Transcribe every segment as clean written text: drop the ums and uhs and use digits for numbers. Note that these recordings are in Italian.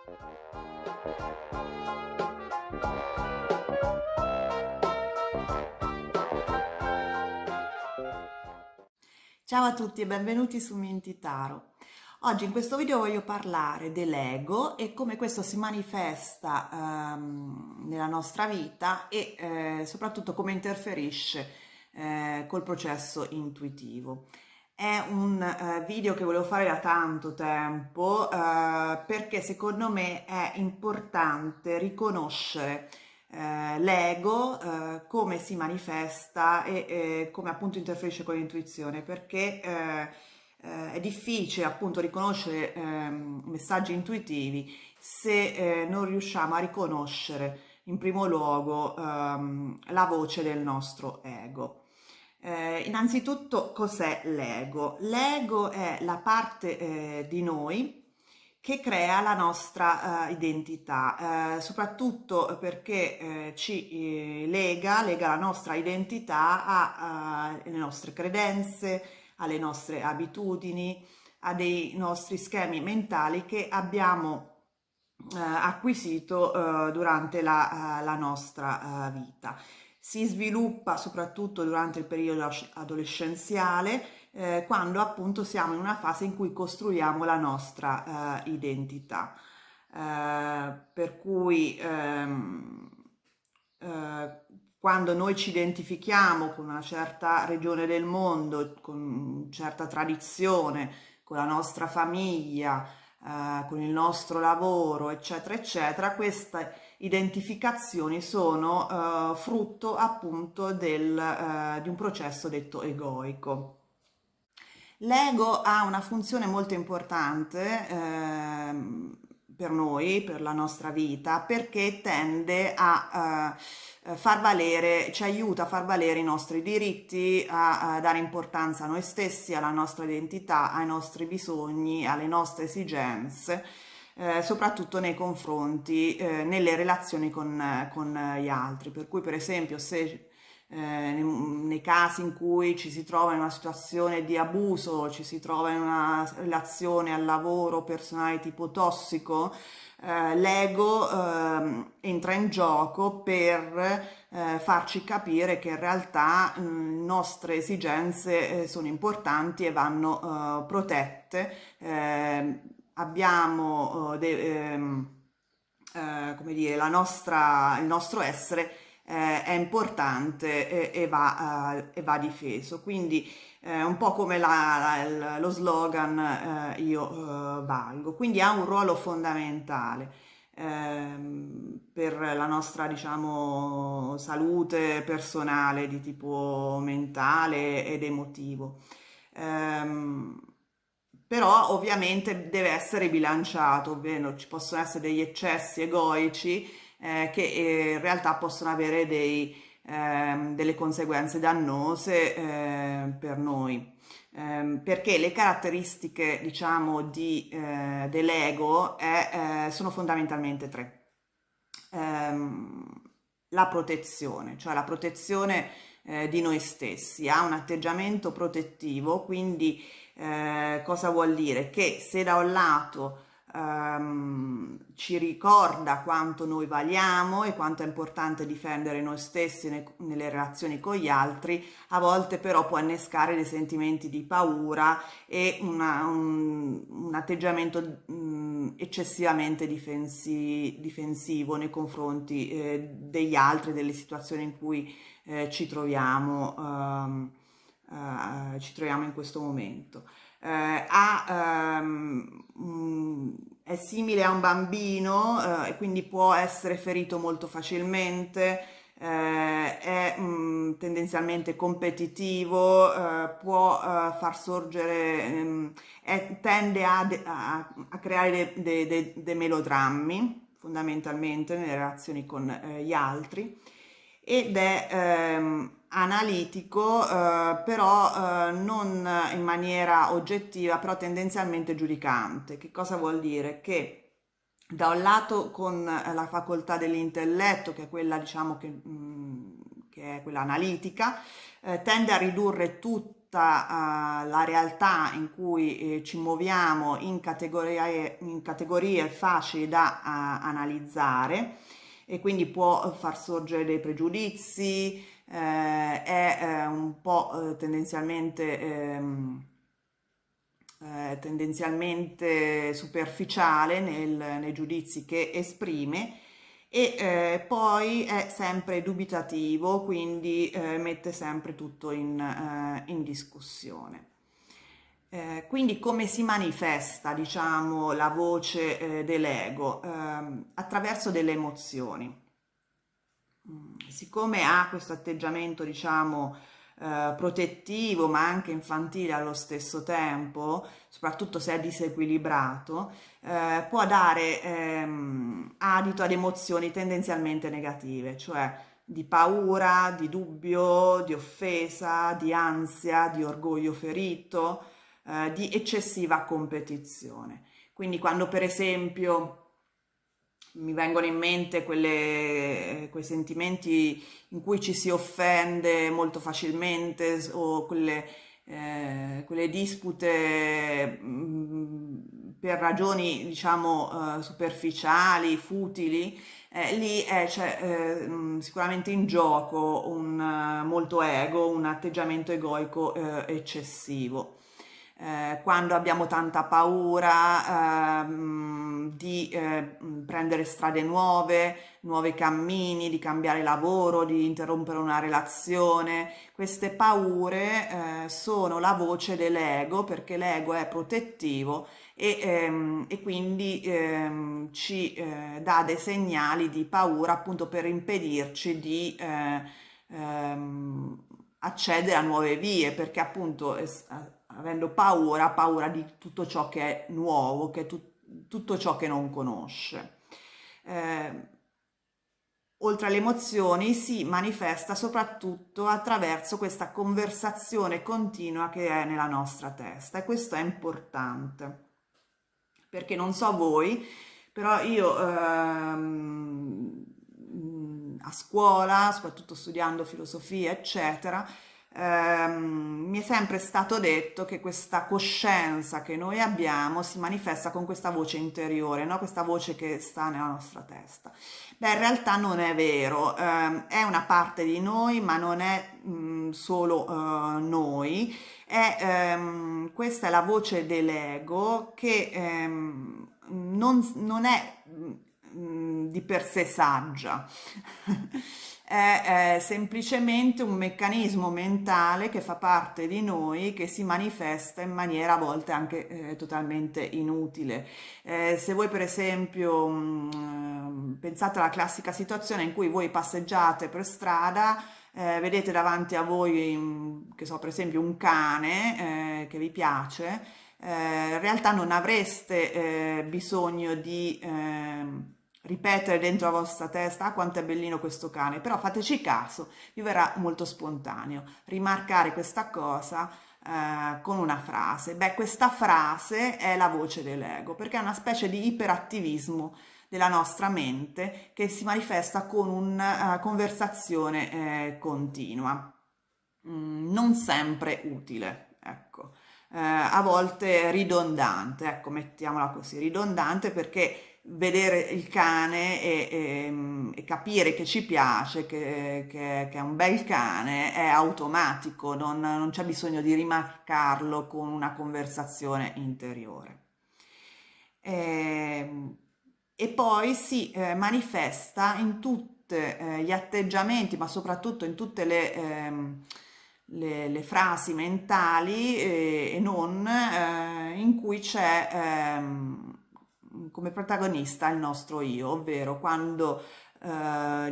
Ciao a tutti e benvenuti su Mintitaro. Oggi in questo video voglio parlare dell'ego e come questo si manifesta nella nostra vita e soprattutto come interferisce col processo intuitivo. È un video che volevo fare da tanto tempo perché secondo me è importante riconoscere l'ego, come si manifesta e come appunto interferisce con l'intuizione, perché è difficile appunto riconoscere messaggi intuitivi se non riusciamo a riconoscere in primo luogo la voce del nostro ego. Innanzitutto, cos'è l'ego? L'ego è la parte di noi che crea la nostra identità, soprattutto perché lega la nostra identità alle nostre credenze, alle nostre abitudini, a dei nostri schemi mentali che abbiamo acquisito durante la nostra vita. Si sviluppa soprattutto durante il periodo adolescenziale, quando appunto siamo in una fase in cui costruiamo la nostra identità. Per cui quando noi ci identifichiamo con una certa regione del mondo, con una certa tradizione, con la nostra famiglia, con il nostro lavoro, eccetera, eccetera, queste identificazioni sono frutto appunto di un processo detto egoico. L'ego ha una funzione molto importante per noi, per la nostra vita, perché tende a far valere, ci aiuta a far valere i nostri diritti, a dare importanza a noi stessi, alla nostra identità, ai nostri bisogni, alle nostre esigenze. Soprattutto nei confronti, nelle relazioni con gli altri. Per cui, per esempio, se nei casi in cui ci si trova in una situazione di abuso, ci si trova in una relazione al lavoro personale tipo tossico, l'ego entra in gioco per farci capire che in realtà le nostre esigenze sono importanti e vanno protette. Abbiamo come dire, il nostro essere è importante e va difeso. Quindi un po' come lo slogan io valgo. Quindi ha un ruolo fondamentale per la nostra, diciamo, salute personale di tipo mentale ed emotivo. Ehm, Però ovviamente deve essere bilanciato, ovvero ci possono essere degli eccessi egoici che in realtà possono avere delle conseguenze dannose per noi. Perché le caratteristiche, diciamo, dell'ego sono fondamentalmente tre. Ehm, la protezione, cioè la protezione di noi stessi, ha un atteggiamento protettivo, quindi cosa vuol dire? Che se da un lato ci ricorda quanto noi valiamo e quanto è importante difendere noi stessi nelle relazioni con gli altri, a volte però può innescare dei sentimenti di paura e un atteggiamento eccessivamente difensivo nei confronti degli altri, delle situazioni in cui ci troviamo in questo momento. È simile a un bambino e quindi può essere ferito molto facilmente, è tendenzialmente competitivo, può far sorgere, tende a creare dei melodrammi fondamentalmente nelle relazioni con gli altri ed è analitico, però non in maniera oggettiva, però tendenzialmente giudicante. Che cosa vuol dire? Che da un lato con la facoltà dell'intelletto, che è quella, diciamo, che è quella analitica, tende a ridurre tutte tutta la realtà in cui ci muoviamo in categorie facili da analizzare, e quindi può far sorgere dei pregiudizi, è un po' tendenzialmente superficiale nei giudizi che esprime, e poi è sempre dubitativo, quindi mette sempre tutto in discussione. Quindi come si manifesta, diciamo, la voce dell'ego? Attraverso delle emozioni. Siccome ha questo atteggiamento, diciamo, protettivo, ma anche infantile allo stesso tempo, soprattutto se è disequilibrato, può dare adito ad emozioni tendenzialmente negative, cioè di paura, di dubbio, di offesa, di ansia, di orgoglio ferito, di eccessiva competizione. Quindi quando per esempio mi vengono in mente quei sentimenti in cui ci si offende molto facilmente, o quelle dispute per ragioni, diciamo, superficiali, futili, lì c'è sicuramente in gioco molto ego, un atteggiamento egoico eccessivo. Quando abbiamo tanta paura di prendere strade nuove, nuovi cammini, di cambiare lavoro, di interrompere una relazione, queste paure sono la voce dell'ego, perché l'ego è protettivo e quindi ci dà dei segnali di paura, appunto per impedirci di accedere a nuove vie, perché appunto avendo paura di tutto ciò che è nuovo, che è tutto ciò che non conosce. Eh, Oltre alle emozioni si manifesta soprattutto attraverso questa conversazione continua che è nella nostra testa, e questo è importante, perché non so voi, però io a scuola, soprattutto studiando filosofia, eccetera, mi è sempre stato detto che questa coscienza che noi abbiamo si manifesta con questa voce interiore, no? Questa voce che sta nella nostra testa. Beh, in realtà non è vero, è una parte di noi, ma non è solo noi. Questa è la voce dell'ego che non è di per sé saggia, è semplicemente un meccanismo mentale che fa parte di noi, che si manifesta in maniera a volte anche totalmente inutile. Se voi per esempio pensate alla classica situazione in cui voi passeggiate per strada, vedete davanti a voi, che so, per esempio un cane che vi piace, in realtà non avreste bisogno di ripetere dentro la vostra testa: ah, quanto è bellino questo cane, però fateci caso, vi verrà molto spontaneo rimarcare questa cosa con una frase. Beh, questa frase è la voce dell'ego, perché è una specie di iperattivismo della nostra mente che si manifesta con una conversazione continua, non sempre utile, ecco. A volte ridondante, ecco, mettiamola così, ridondante, perché vedere il cane e capire che ci piace, che è un bel cane, è automatico, non c'è bisogno di rimarcarlo con una conversazione interiore. E, e poi si manifesta in tutti gli atteggiamenti, ma soprattutto in tutte le frasi mentali e non, in cui c'è come protagonista il nostro io, ovvero quando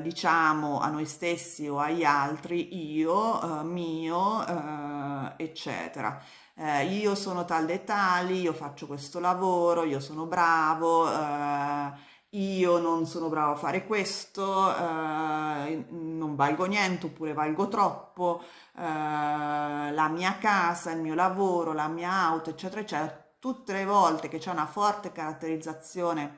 diciamo a noi stessi o agli altri io, mio, eccetera. Io sono tal dei tali, io faccio questo lavoro, io sono bravo, io non sono bravo a fare questo, non valgo niente oppure valgo troppo, la mia casa, il mio lavoro, la mia auto, eccetera, eccetera. Tutte le volte che c'è una forte caratterizzazione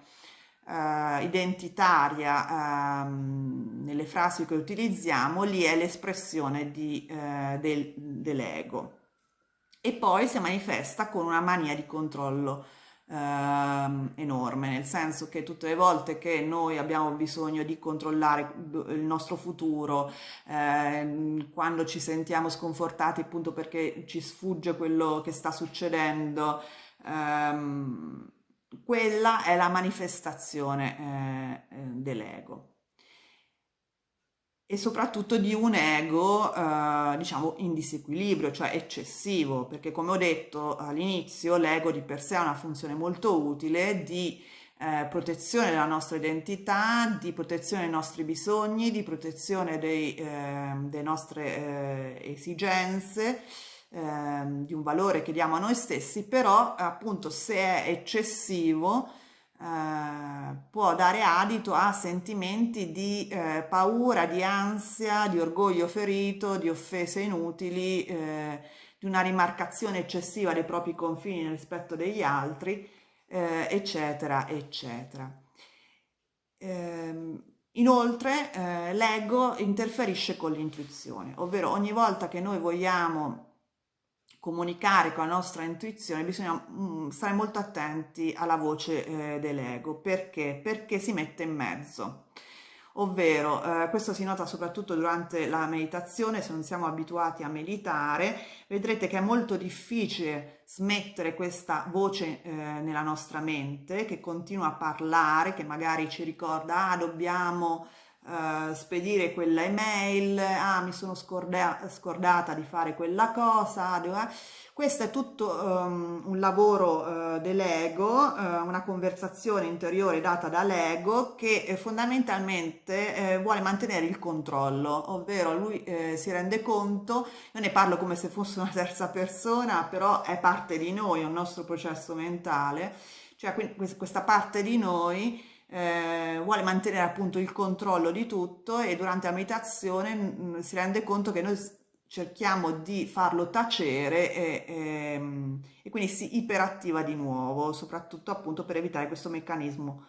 identitaria nelle frasi che utilizziamo, lì è l'espressione dell'ego. e poi si manifesta con una mania di controllo enorme, nel senso che tutte le volte che noi abbiamo bisogno di controllare il nostro futuro, quando ci sentiamo sconfortati appunto perché ci sfugge quello che sta succedendo, ehm, quella è la manifestazione dell'ego e soprattutto di un ego, diciamo, in disequilibrio, cioè eccessivo, perché come ho detto all'inizio, l'ego di per sé ha una funzione molto utile di protezione della nostra identità, di protezione dei nostri bisogni, di protezione delle nostre esigenze, di un valore che diamo a noi stessi, però appunto se è eccessivo può dare adito a sentimenti di paura, di ansia, di orgoglio ferito, di offese inutili, di una rimarcazione eccessiva dei propri confini nel rispetto degli altri, eccetera, eccetera. Inoltre, l'ego interferisce con l'intuizione, ovvero ogni volta che noi vogliamo comunicare con la nostra intuizione bisogna stare molto attenti alla voce dell'ego. Perché? Perché si mette in mezzo. Ovvero, questo si nota soprattutto durante la meditazione, se non siamo abituati a meditare, vedrete che è molto difficile smettere questa voce nella nostra mente che continua a parlare, che magari ci ricorda, ah, dobbiamo spedire quella email, ah, mi sono scordata di fare quella cosa. Questo è tutto un lavoro dell'ego, una conversazione interiore data dall'ego che fondamentalmente vuole mantenere il controllo, ovvero lui si rende conto, io ne parlo come se fosse una terza persona, però è parte di noi, è un nostro processo mentale, cioè questa parte di noi vuole mantenere appunto il controllo di tutto e durante la meditazione si rende conto che noi cerchiamo di farlo tacere e quindi si iperattiva di nuovo, soprattutto appunto per evitare questo meccanismo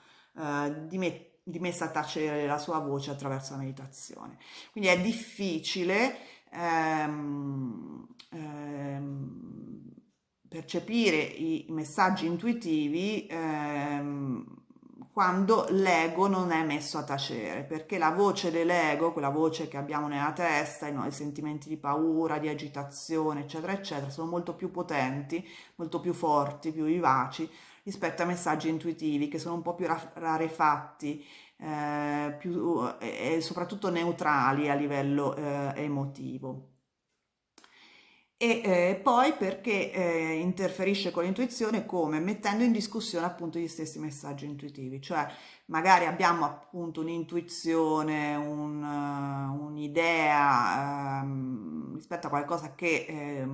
di messa a tacere la sua voce attraverso la meditazione. Quindi è difficile percepire i messaggi intuitivi quando l'ego non è messo a tacere, perché la voce dell'ego, quella voce che abbiamo nella testa, i sentimenti di paura, di agitazione, eccetera, eccetera, sono molto più potenti, molto più forti, più vivaci rispetto ai messaggi intuitivi che sono un po' più rarefatti, e soprattutto neutrali a livello emotivo. E poi perché interferisce con l'intuizione come? Mettendo in discussione appunto gli stessi messaggi intuitivi, cioè magari abbiamo appunto un'intuizione, un'idea rispetto a qualcosa che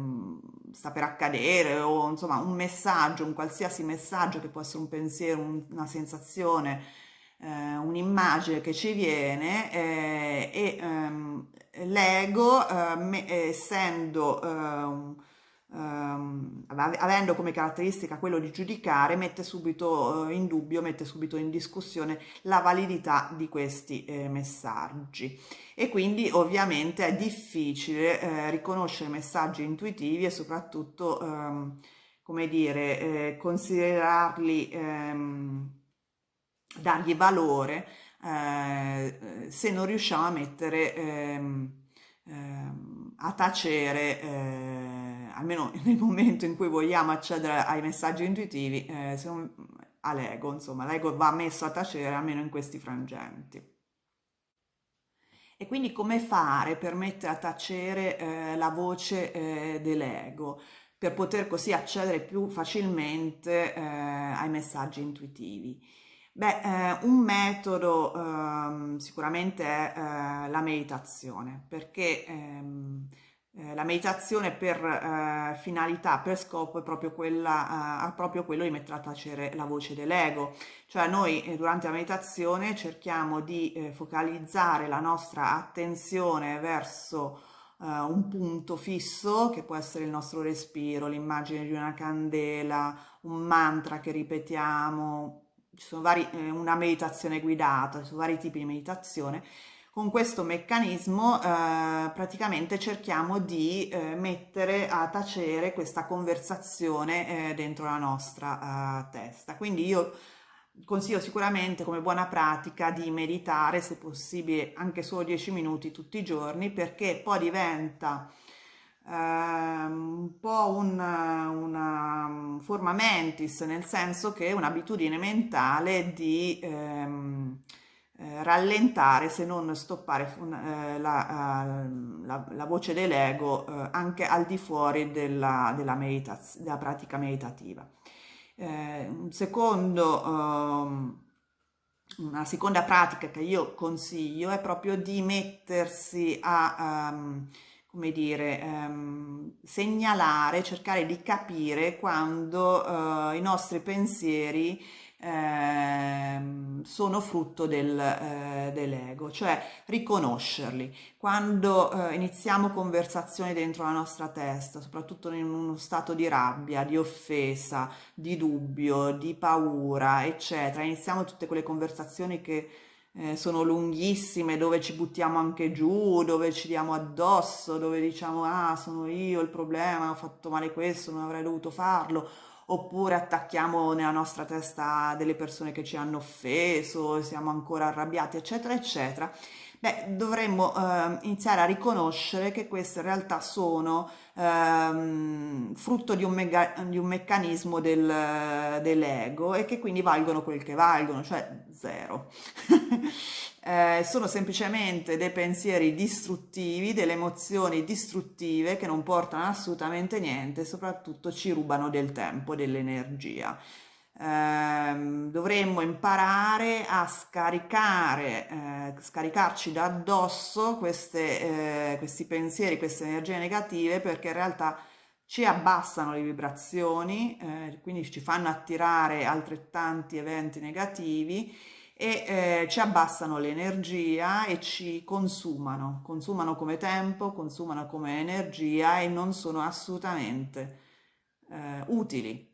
sta per accadere o insomma un messaggio, un qualsiasi messaggio che può essere un pensiero, una sensazione, un'immagine che ci viene l'ego, essendo, avendo come caratteristica quello di giudicare, mette subito in dubbio, mette subito in discussione la validità di questi messaggi. E quindi ovviamente è difficile riconoscere messaggi intuitivi e soprattutto, come dire, considerarli, dargli valore se non riusciamo a mettere a tacere, almeno nel momento in cui vogliamo accedere ai messaggi intuitivi, all'ego, insomma, l'ego va messo a tacere almeno in questi frangenti. E quindi come fare per mettere a tacere la voce dell'ego, per poter così accedere più facilmente ai messaggi intuitivi? Beh, un metodo sicuramente è la meditazione, perché la meditazione per finalità, per scopo è proprio quella, ha proprio quello di mettere a tacere la voce dell'ego. Cioè noi durante la meditazione cerchiamo di focalizzare la nostra attenzione verso un punto fisso che può essere il nostro respiro, l'immagine di una candela, un mantra che ripetiamo. Ci sono una meditazione guidata, ci sono vari tipi di meditazione. Con questo meccanismo praticamente cerchiamo di mettere a tacere questa conversazione dentro la nostra testa. Quindi io consiglio sicuramente come buona pratica di meditare, se possibile anche solo 10 minuti tutti i giorni, perché poi diventa un po' una forma mentis, nel senso che è un'abitudine mentale di rallentare, se non stoppare la voce dell'ego anche al di fuori della pratica meditativa. Una seconda pratica che io consiglio è proprio di mettersi a, come dire, segnalare, cercare di capire quando i nostri pensieri sono frutto dell'ego, cioè riconoscerli. Quando iniziamo conversazioni dentro la nostra testa, soprattutto in uno stato di rabbia, di offesa, di dubbio, di paura, eccetera, iniziamo tutte quelle conversazioni che sono lunghissime, dove ci buttiamo anche giù, dove ci diamo addosso, dove diciamo ah, sono io il problema, ho fatto male questo, non avrei dovuto farlo, oppure attacchiamo nella nostra testa delle persone che ci hanno offeso, siamo ancora arrabbiati, eccetera, eccetera. Beh, dovremmo iniziare a riconoscere che queste in realtà sono frutto di un meccanismo dell'ego e che quindi valgono quel che valgono, cioè zero. Sono semplicemente dei pensieri distruttivi, delle emozioni distruttive che non portano assolutamente niente, soprattutto ci rubano del tempo, dell'energia. Dovremmo imparare a scaricarci da addosso questi pensieri, queste energie negative, perché in realtà ci abbassano le vibrazioni, quindi ci fanno attirare altrettanti eventi negativi e ci abbassano l'energia e ci consumano come tempo, consumano come energia e non sono assolutamente utili.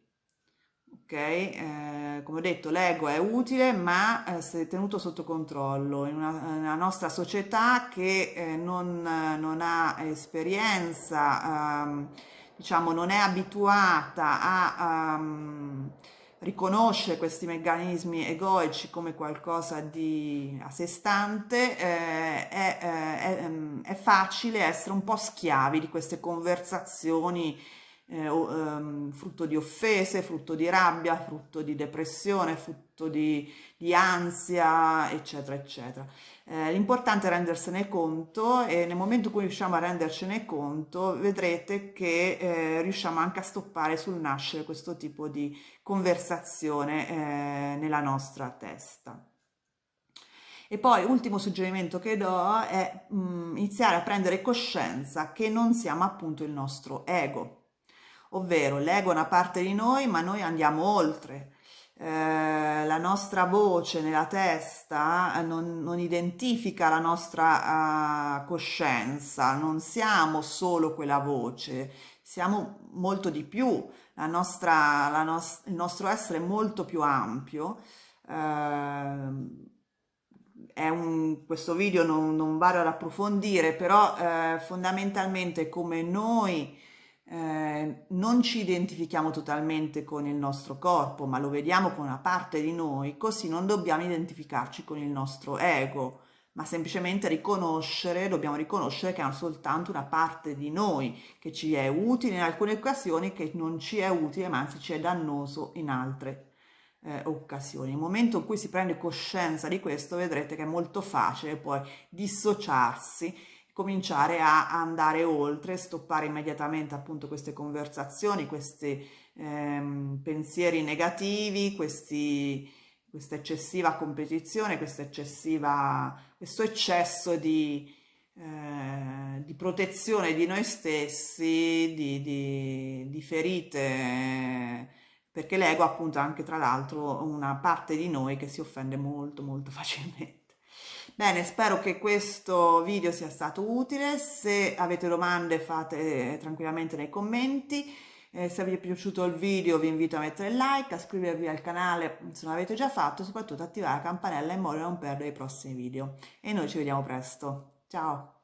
Ok, come ho detto, l'ego è utile, ma se tenuto sotto controllo nella nostra società che non ha esperienza, diciamo, non è abituata a riconoscere questi meccanismi egoici come qualcosa di a sé stante, è facile essere un po' schiavi di queste conversazioni frutto di offese, frutto di rabbia, frutto di depressione, frutto di ansia, eccetera, eccetera. L'importante è rendersene conto e nel momento in cui riusciamo a rendercene conto, vedrete che riusciamo anche a stoppare sul nascere questo tipo di conversazione nella nostra testa. E poi, ultimo suggerimento che do è iniziare a prendere coscienza che non siamo appunto il nostro ego, ovvero l'ego è una parte di noi, ma noi andiamo oltre. La nostra voce nella testa non identifica la nostra coscienza, non siamo solo quella voce, siamo molto di più, il nostro essere è molto più ampio. Questo video non vado ad approfondire, però fondamentalmente come noi non ci identifichiamo totalmente con il nostro corpo, ma lo vediamo come una parte di noi, così non dobbiamo identificarci con il nostro ego, ma semplicemente dobbiamo riconoscere che è soltanto una parte di noi che ci è utile in alcune occasioni, che non ci è utile, ma anzi ci è dannoso in altre occasioni. Nel momento in cui si prende coscienza di questo, vedrete che è molto facile poi dissociarsi, cominciare a andare oltre, stoppare immediatamente appunto queste conversazioni, questi pensieri negativi, questa eccessiva competizione, questo eccesso di protezione di noi stessi, di ferite, perché l'ego appunto è anche tra l'altro una parte di noi che si offende molto molto facilmente. Bene, spero che questo video sia stato utile. Se avete domande fate tranquillamente nei commenti. Se vi è piaciuto il video vi invito a mettere like, a iscrivervi al canale se non l'avete già fatto, e soprattutto attivare la campanella in modo da non perdere i prossimi video. E noi ci vediamo presto. Ciao!